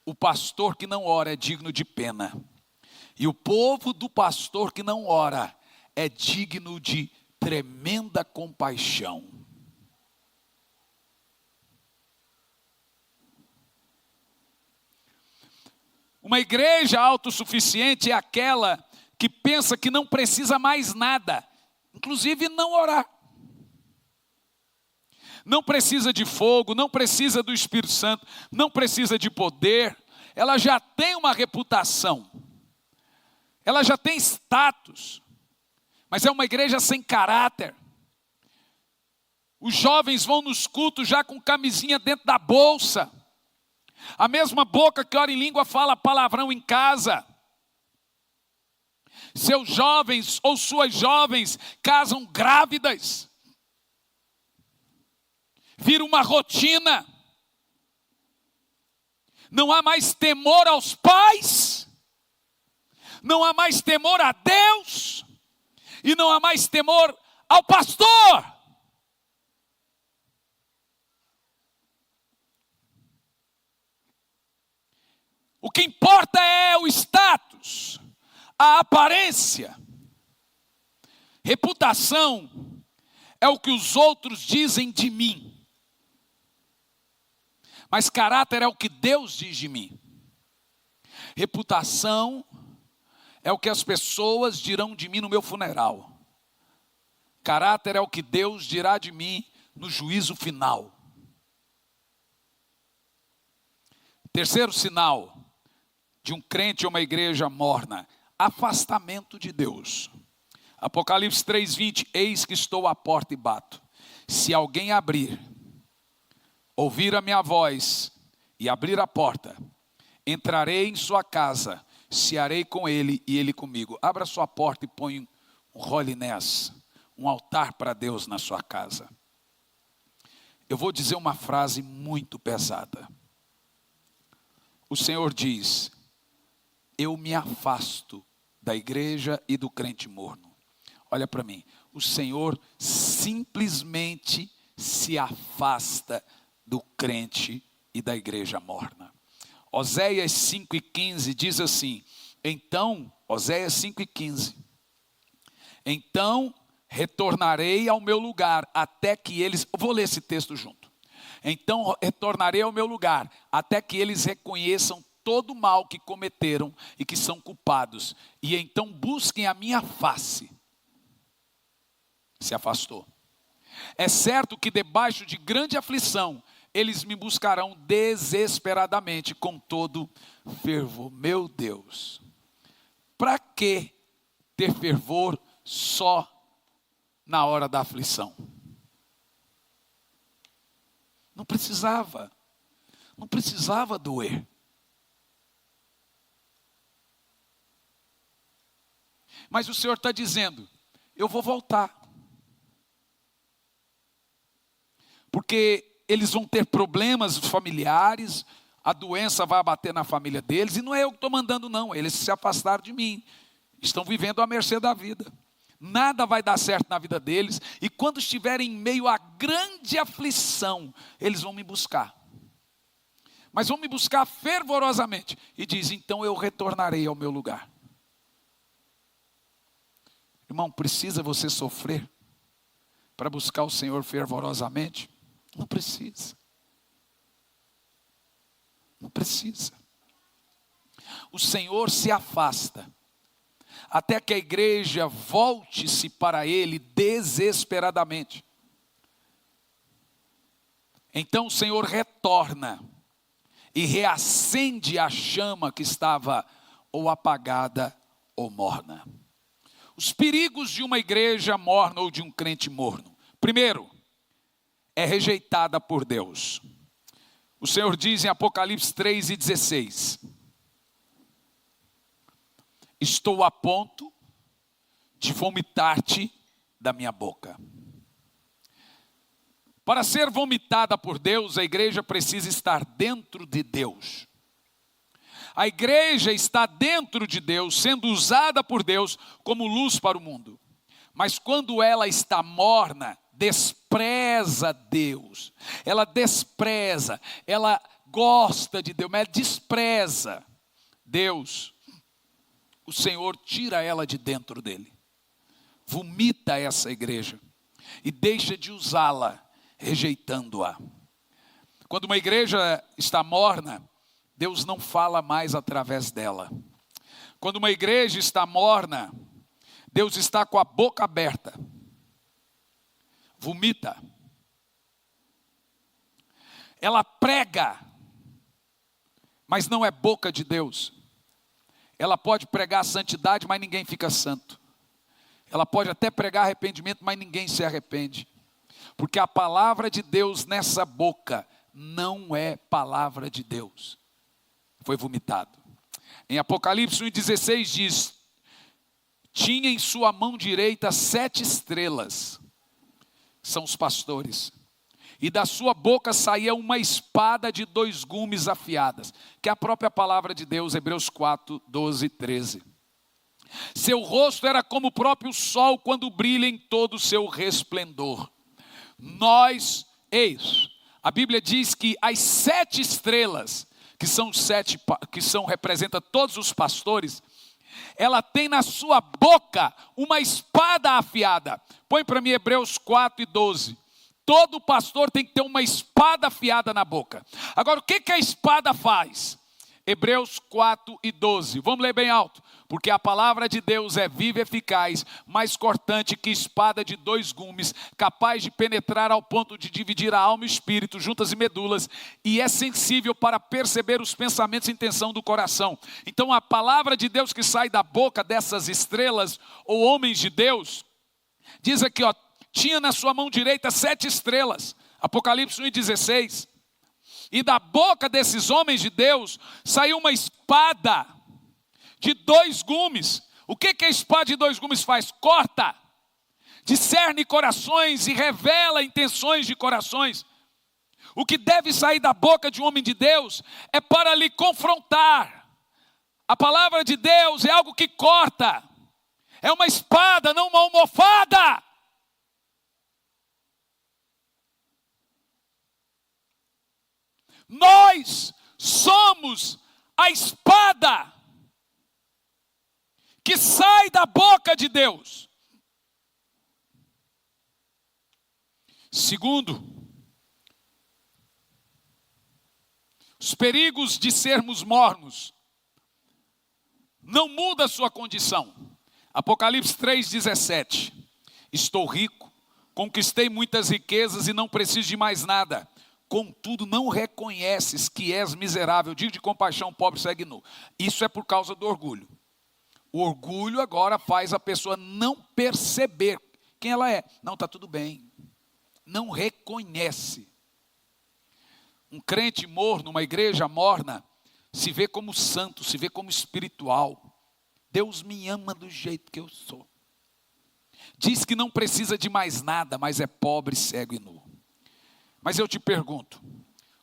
o pastor que não ora é digno de pena. E o povo do pastor que não ora é digno de tremenda compaixão. Uma igreja autossuficiente é aquela que pensa que não precisa mais nada, inclusive não orar. Não precisa de fogo, não precisa do Espírito Santo, não precisa de poder. Ela já tem uma reputação. Ela já tem status. Mas é uma igreja sem caráter. Os jovens vão nos cultos já com camisinha dentro da bolsa. A mesma boca que ora em língua fala palavrão em casa. Seus jovens ou suas jovens casam grávidas. Vira uma rotina. Não há mais temor aos pais. Não há mais temor a Deus. E não há mais temor ao pastor. O que importa é o status, a aparência. Reputação é o que os outros dizem de mim. Mas caráter é o que Deus diz de mim. Reputação é o que as pessoas dirão de mim no meu funeral. Caráter é o que Deus dirá de mim no juízo final. Terceiro sinal de um crente ou uma igreja morna: afastamento de Deus. Apocalipse 3:20, eis que estou à porta e bato. Se alguém abrir, ouvir a minha voz e abrir a porta, entrarei em sua casa, cearei com ele e ele comigo. Abra sua porta e põe um holiness, um altar para Deus na sua casa. Eu vou dizer uma frase muito pesada. O Senhor diz, eu me afasto da igreja e do crente morno. Olha para mim, o Senhor simplesmente se afasta do crente e da igreja morna. Oséias 5:15 diz assim, então, Oséias 5:15, então retornarei ao meu lugar até que eles, eu vou ler esse texto junto. Então retornarei ao meu lugar até que eles reconheçam todo o mal que cometeram e que são culpados, e então busquem a minha face. Se afastou. É certo que debaixo de grande aflição, eles me buscarão desesperadamente com todo fervor. Meu Deus, para que ter fervor só na hora da aflição? Não precisava doer. Mas o Senhor está dizendo, eu vou voltar. Porque eles vão ter problemas familiares, a doença vai abater na família deles, e não é eu que estou mandando não, eles se afastaram de mim, estão vivendo à mercê da vida. Nada vai dar certo na vida deles, e quando estiverem em meio a grande aflição, eles vão me buscar. Mas vão me buscar fervorosamente, e diz, então eu retornarei ao meu lugar. Irmão, precisa você sofrer para buscar o Senhor fervorosamente? Não precisa. Não precisa. O Senhor se afasta até que a igreja volte-se para Ele desesperadamente. Então o Senhor retorna e reacende a chama que estava ou apagada ou morna. Os perigos de uma igreja morna ou de um crente morno. Primeiro, é rejeitada por Deus. O Senhor diz em Apocalipse 3:16. Estou a ponto de vomitar-te da minha boca. Para ser vomitada por Deus, a igreja precisa estar dentro de Deus. A igreja está dentro de Deus, sendo usada por Deus como luz para o mundo. Mas quando ela está morna, despreza Deus. Ela despreza, ela gosta de Deus, mas ela despreza Deus. O Senhor tira ela de dentro dele. Vomita essa igreja e deixa de usá-la, rejeitando-a. Quando uma igreja está morna, Deus não fala mais através dela. Quando uma igreja está morna, Deus está com a boca aberta. Vomita. Ela prega, mas não é boca de Deus. Ela pode pregar a santidade, mas ninguém fica santo. Ela pode até pregar arrependimento, mas ninguém se arrepende. Porque a palavra de Deus nessa boca não é palavra de Deus. Foi vomitado. Em Apocalipse 1,16 diz, tinha em sua mão direita 7 estrelas, são os pastores, e da sua boca saía uma espada de 2 gumes afiadas, que é a própria palavra de Deus, Hebreus 4, 12 e 13. Seu rosto era como o próprio sol quando brilha em todo o seu resplendor. A Bíblia diz que as 7 estrelas, representa todos os pastores, ela tem na sua boca uma espada afiada. Põe para mim Hebreus 4 e 12. Todo pastor tem que ter uma espada afiada na boca. Agora, o que a espada faz? Hebreus 4 e 12. Vamos ler bem alto. Porque a palavra de Deus é viva e eficaz, mais cortante que espada de 2 gumes, capaz de penetrar ao ponto de dividir a alma e o espírito, juntas e medulas, e é sensível para perceber os pensamentos e intenção do coração. Então a palavra de Deus que sai da boca dessas estrelas, ou homens de Deus, diz aqui, tinha na sua mão direita 7 estrelas, Apocalipse 1,16, e da boca desses homens de Deus saiu uma espada de 2 gumes. O que a espada de 2 gumes faz? Corta, discerne corações e revela intenções de corações. O que deve sair da boca de um homem de Deus é para lhe confrontar. A palavra de Deus é algo que corta, é uma espada, não uma almofada. Nós somos a espada que sai da boca de Deus. Segundo, os perigos de sermos mornos não muda a sua condição. Apocalipse 3,17. Estou rico, conquistei muitas riquezas e não preciso de mais nada. Contudo, não reconheces que és miserável, digno de compaixão, pobre, segue nu. Isso é por causa do orgulho. O orgulho agora faz a pessoa não perceber quem ela é. Não, está tudo bem. Não reconhece. Um crente morno, uma igreja morna, se vê como santo, se vê como espiritual. Deus me ama do jeito que eu sou. Diz que não precisa de mais nada, mas é pobre, cego e nu. Mas eu te pergunto,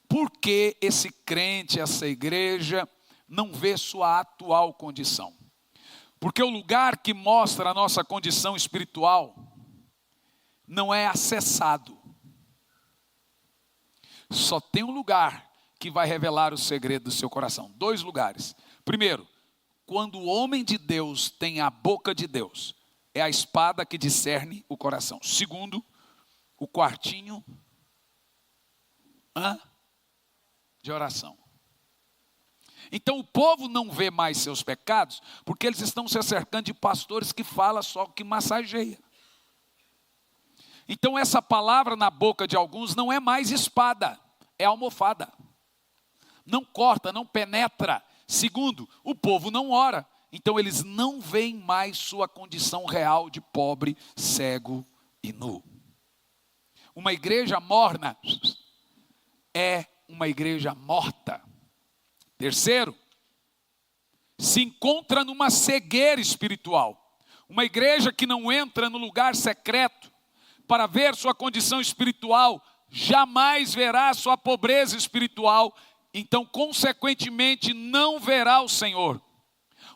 por que esse crente, essa igreja, não vê sua atual condição? Porque o lugar que mostra a nossa condição espiritual não é acessado. Só tem um lugar que vai revelar o segredo do seu coração. 2 lugares. Primeiro, quando o homem de Deus tem a boca de Deus, é a espada que discerne o coração. Segundo, o quartinho de oração. Então o povo não vê mais seus pecados, porque eles estão se acercando de pastores que falam só que massageia. Então essa palavra na boca de alguns não é mais espada, é almofada. Não corta, não penetra. Segundo, o povo não ora. Então eles não veem mais sua condição real de pobre, cego e nu. Uma igreja morna é uma igreja morta. Terceiro, se encontra numa cegueira espiritual. Uma igreja que não entra no lugar secreto para ver sua condição espiritual, jamais verá sua pobreza espiritual, então consequentemente não verá o Senhor.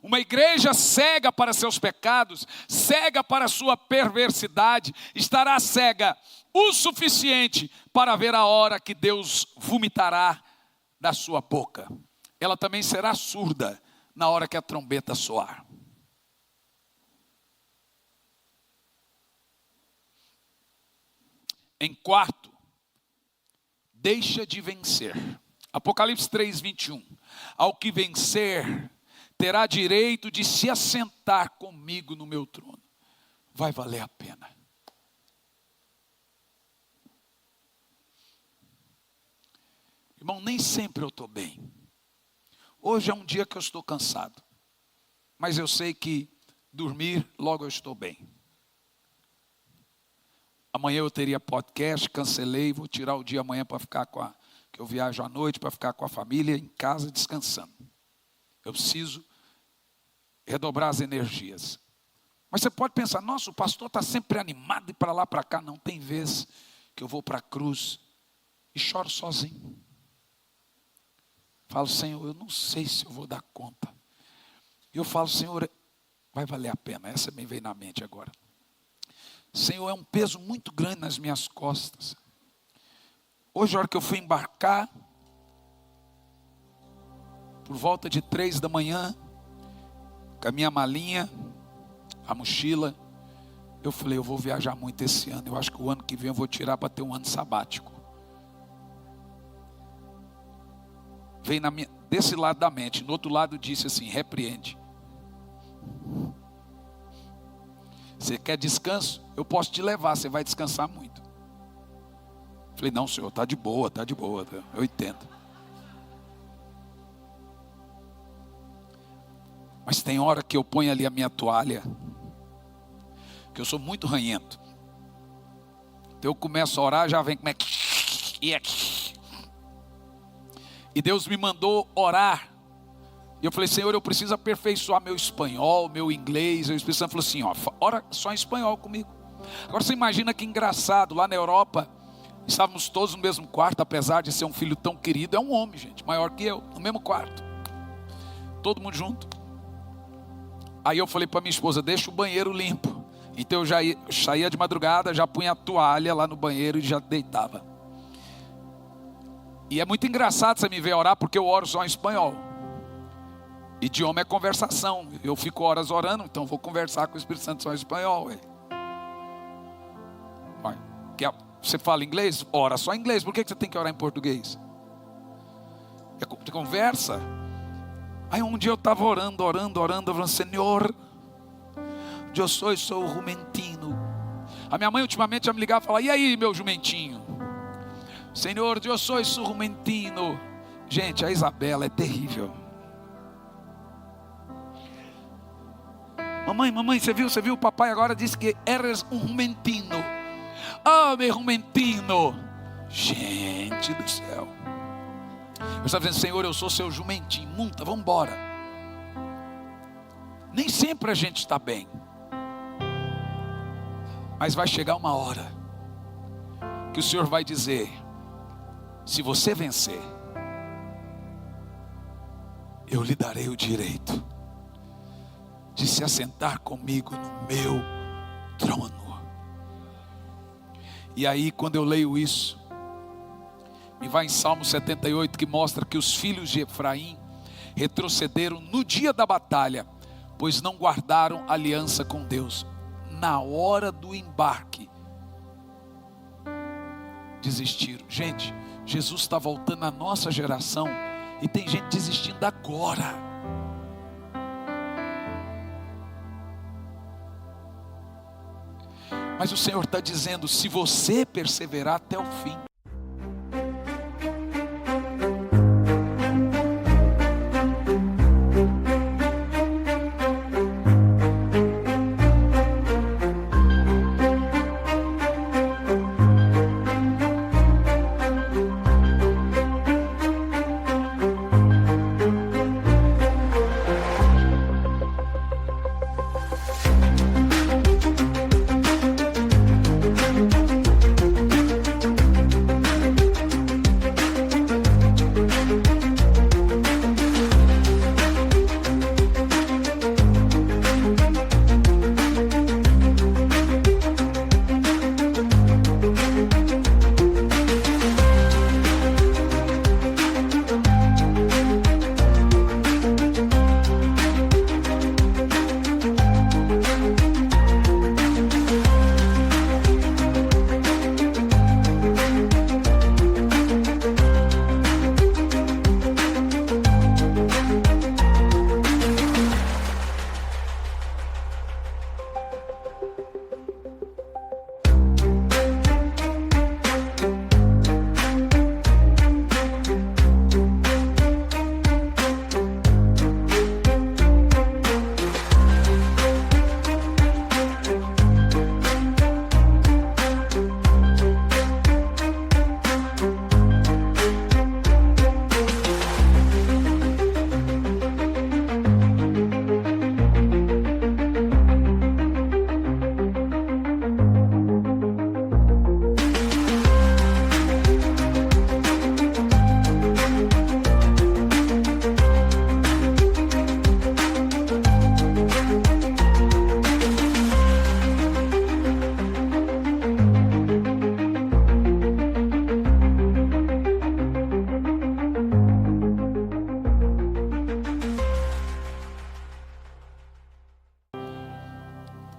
Uma igreja cega para seus pecados, cega para sua perversidade, estará cega o suficiente para ver a hora que Deus vomitará da sua boca. Ela também será surda na hora que a trombeta soar. Em quarto, deixa de vencer. Apocalipse 3:21. Ao que vencer, terá direito de se assentar comigo no meu trono. Vai valer a pena. Irmão, nem sempre eu estou bem. Hoje é um dia que eu estou cansado. Mas eu sei que dormir, logo eu estou bem. Amanhã eu teria podcast, cancelei, vou tirar o dia amanhã para ficar que eu viajo à noite, para ficar com a família em casa descansando. Eu preciso redobrar as energias. Mas você pode pensar, nossa, o pastor está sempre animado e para lá, para cá. Não, tem vezes que eu vou para a cruz e choro sozinho. Falo, Senhor, eu não sei se eu vou dar conta. E eu falo, Senhor, vai valer a pena. Essa me veio na mente agora. Senhor, é um peso muito grande nas minhas costas. Hoje, a hora que eu fui embarcar, por volta de 3 da manhã, com a minha malinha, a mochila, eu falei, eu vou viajar muito esse ano. Eu acho que o ano que vem eu vou tirar para ter um ano sabático. Veio desse lado da mente. No outro lado disse assim, repreende. Você quer descanso? Eu posso te levar, você vai descansar muito. Falei, não, Senhor, está de boa, eu entendo. Mas tem hora que eu ponho ali a minha toalha, que eu sou muito ranhento. Então eu começo a orar, já vem como é que... E Deus me mandou orar. E eu falei, Senhor, eu preciso aperfeiçoar meu espanhol, meu inglês. O Espírito Santo falou assim, ora só em espanhol comigo. Agora você imagina que engraçado, lá na Europa, estávamos todos no mesmo quarto, apesar de ser um filho tão querido, é um homem, gente, maior que eu, no mesmo quarto. Todo mundo junto. Aí eu falei para minha esposa, deixa o banheiro limpo. Então eu saía de madrugada, já punha a toalha lá no banheiro e já deitava. E é muito engraçado você me ver orar, porque eu oro só em espanhol. Idioma é conversação. Eu fico horas orando, então vou conversar com o Espírito Santo só em espanhol. Você fala inglês? Ora só em inglês. Por que você tem que orar em português? É de conversa. Aí um dia eu estava orando, falando, Senhor, eu sou o jumentino. A minha mãe ultimamente já me ligava e falava, e aí meu jumentinho? Senhor, eu sou o jumentino. Gente, a Isabela é terrível. Mamãe, você viu? O papai agora disse que eres um jumentino. Oh, meu jumentino. Gente do céu. Eu estava dizendo, Senhor, eu sou seu jumentinho. Munta, vamos embora. Nem sempre a gente está bem. Mas vai chegar uma hora que o Senhor vai dizer: se você vencer, eu lhe darei o direito de se assentar comigo no meu trono. E aí, quando eu leio isso, me vai em Salmo 78, que mostra que os filhos de Efraim retrocederam no dia da batalha, pois não guardaram aliança com Deus. Na hora do embarque, desistiram. Gente, Jesus está voltando à nossa geração e tem gente desistindo agora. Mas o Senhor está dizendo: se você perseverar até o fim,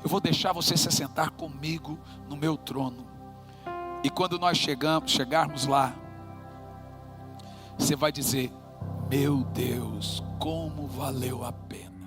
eu vou deixar você se assentar comigo no meu trono. E quando nós chegarmos lá, você vai dizer: meu Deus, como valeu a pena.